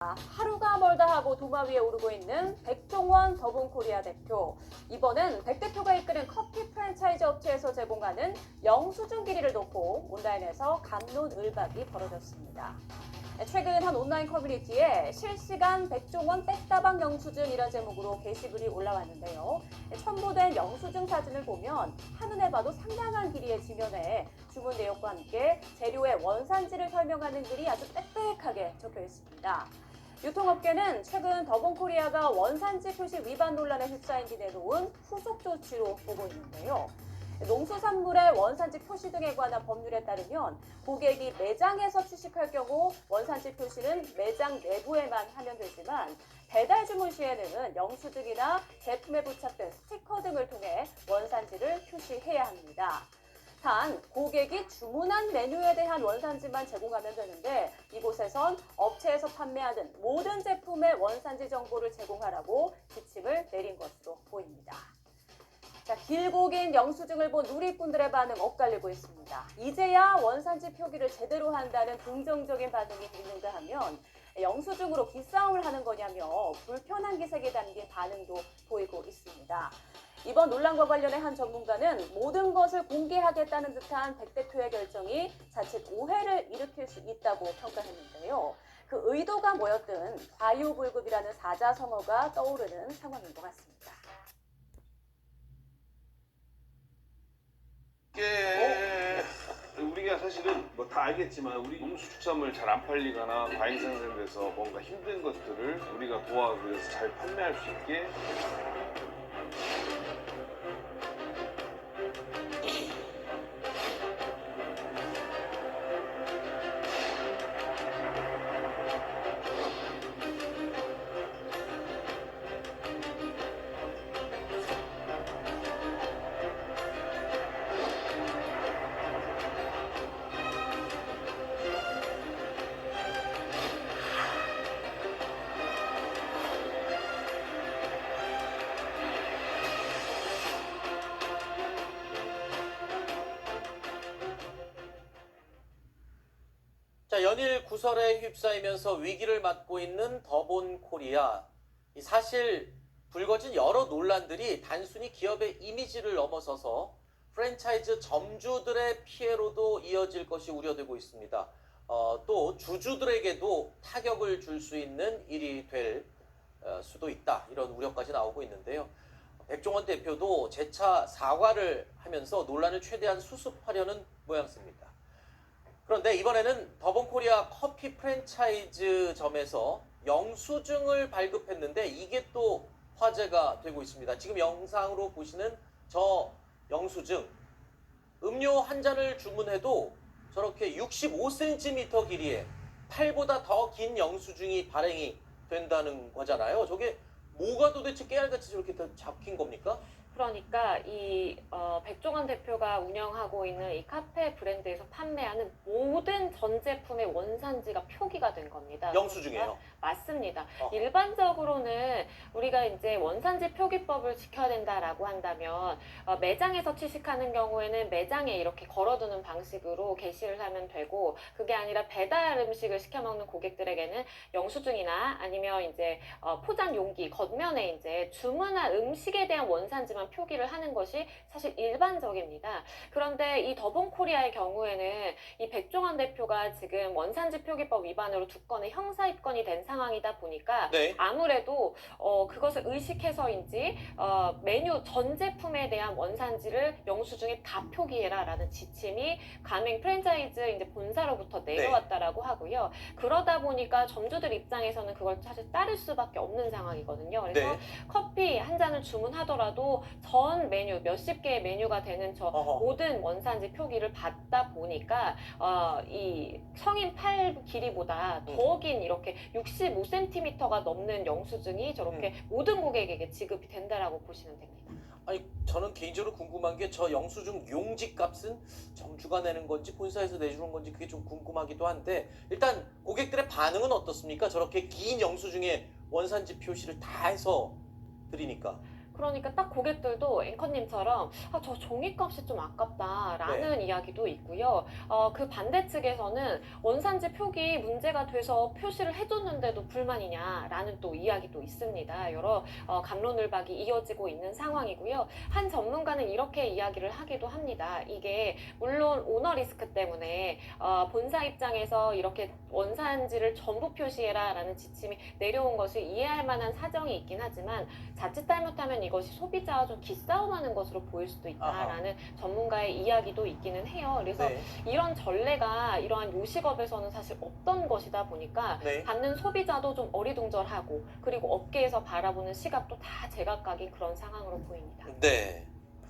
하루가 멀다 하고 도마 위에 오르고 있는 백종원 더본코리아 대표. 이번은 백 대표가 이끄는 커피 프랜차이즈 업체에서 제공하는 영수증 비리를 놓고 온라인에서 갑론을박이 벌어졌습니다. 최근 한 온라인 커뮤니티에 실시간 백종원 백다방 영수증이라는 제목으로 게시글이 올라왔는데요. 첨부된 영수증 사진을 보면 한눈에 봐도 상당한 길이의 지면에 주문 내역과 함께 재료의 원산지를 설명하는 글이 아주 빽빽하게 적혀 있습니다. 유통업계는 최근 더본코리아가 원산지 표시 위반 논란에 휩싸인 뒤 내놓은 후속 조치로 보고 있는데요. 농수산물의 원산지 표시 등에 관한 법률에 따르면 고객이 매장에서 취식할 경우 원산지 표시는 매장 내부에만 하면 되지만 배달 주문 시에는 영수증이나 제품에 부착된 스티커 등을 통해 원산지를 표시해야 합니다. 단, 고객이 주문한 메뉴에 대한 원산지만 제공하면 되는데 이곳에선 업체에서 판매하는 모든 제품의 원산지 정보를 제공하라고 지침을 내린 것으로 보입니다. 자, 길고 긴 영수증을 본 누리꾼들의 반응 엇갈리고 있습니다. 이제야 원산지 표기를 제대로 한다는 긍정적인 반응이 있는가 하면 영수증으로 기싸움을 하는 거냐며 불편한 기색이 담긴 반응도 보이고 있습니다. 이번 논란과 관련해 한 전문가는 모든 것을 공개하겠다는 듯한 백 대표의 결정이 자칫 오해를 일으킬 수 있다고 평가했는데요. 그 의도가 뭐였든 과유불급이라는 사자성어가 떠오르는 상황인 것 같습니다. 우리가 사실은 뭐 다 알겠지만 우리 농수축산물 잘 안 팔리거나 과잉 생산돼서 뭔가 힘든 것들을 우리가 도와주기 위해서 잘 판매할 수 있게 자, 연일 구설에 휩싸이면서 위기를 맞고 있는 더본코리아. 사실 불거진 여러 논란들이 단순히 기업의 이미지를 넘어서서 프랜차이즈 점주들의 피해로도 이어질 것이 우려되고 있습니다. 또 주주들에게도 타격을 줄 수 있는 일이 될 수도 있다. 이런 우려까지 나오고 있는데요. 백종원 대표도 재차 사과를 하면서 논란을 최대한 수습하려는 모양새입니다. 그런데 이번에는 더본코리아 커피 프랜차이즈점에서 영수증을 발급했는데 이게 또 화제가 되고 있습니다. 지금 영상으로 보시는 저 영수증, 음료 한 잔을 주문해도 저렇게 65cm 길이의 팔보다 더 긴 영수증이 발행이 된다는 거잖아요. 저게 뭐가 도대체 깨알같이 저렇게 잡힌 겁니까? 그러니까 이 백종원 대표가 운영하고 있는 이 카페 브랜드에서 판매하는 모든 전 제품의 원산지가 표기가 된 겁니다. 영수증이에요? 맞습니다. 일반적으로는 우리가 이제 원산지 표기법을 지켜야 된다라고 한다면 매장에서 취식하는 경우에는 매장에 이렇게 걸어두는 방식으로 게시를 하면 되고, 그게 아니라 배달 음식을 시켜 먹는 고객들에게는 영수증이나 아니면 이제 포장 용기 겉면에 이제 주문한 음식에 대한 원산지만 표기를 하는 것이 사실 일반적입니다. 그런데 이 더본코리아의 경우에는 이 백종원 대표가 지금 원산지 표기법 위반으로 2건의 형사 입건이 된 상황이다 보니까 네. 아무래도 그것을 의식해서인지 메뉴 전 제품에 대한 원산지를 영수증에 다 표기해라라는 지침이 가맹 프랜차이즈 이제 본사로부터 내려왔다라고 하고요. 그러다 보니까 점주들 입장에서는 그걸 사실 따를 수밖에 없는 상황이거든요. 그래서 네. 커피 한 잔을 주문하더라도 전 메뉴 몇십 개의 메뉴가 되는 저 모든 원산지 표기를 받다 보니까 이 성인 팔 길이보다 더 긴 이렇게 65cm가 넘는 영수증이 저렇게 모든 고객에게 지급이 된다라고 보시면 됩니다. 아니, 저는 개인적으로 궁금한 게 저 영수증 용지 값은 점주가 내는 건지 본사에서 내주는 건지 그게 좀 궁금하기도 한데, 일단 고객들의 반응은 어떻습니까? 저렇게 긴 영수증에 원산지 표시를 다 해서 드리니까. 그러니까 딱 고객들도 앵커님처럼 저 종이값이 좀 아깝다라는 이야기도 있고요. 그 반대측에서는 원산지 표기 문제가 돼서 표시를 해줬는데도 불만이냐라는 또 이야기도 있습니다. 여러 갑론을박이 이어지고 있는 상황이고요. 한 전문가는 이렇게 이야기를 하기도 합니다. 이게 물론 오너 리스크 때문에 본사 입장에서 이렇게 원산지를 전부 표시해라 라는 지침이 내려온 것을 이해할 만한 사정이 있긴 하지만 자칫 잘못하면 이것이 소비자와 좀 기싸움하는 것으로 보일 수도 있다라는 전문가의 이야기도 있기는 해요. 그래서 네. 이런 전례가 이러한 요식업에서는 사실 없던 것이다 보니까 네. 받는 소비자도 좀 어리둥절하고 그리고 업계에서 바라보는 시각도 다 제각각인 그런 상황으로 보입니다. 네.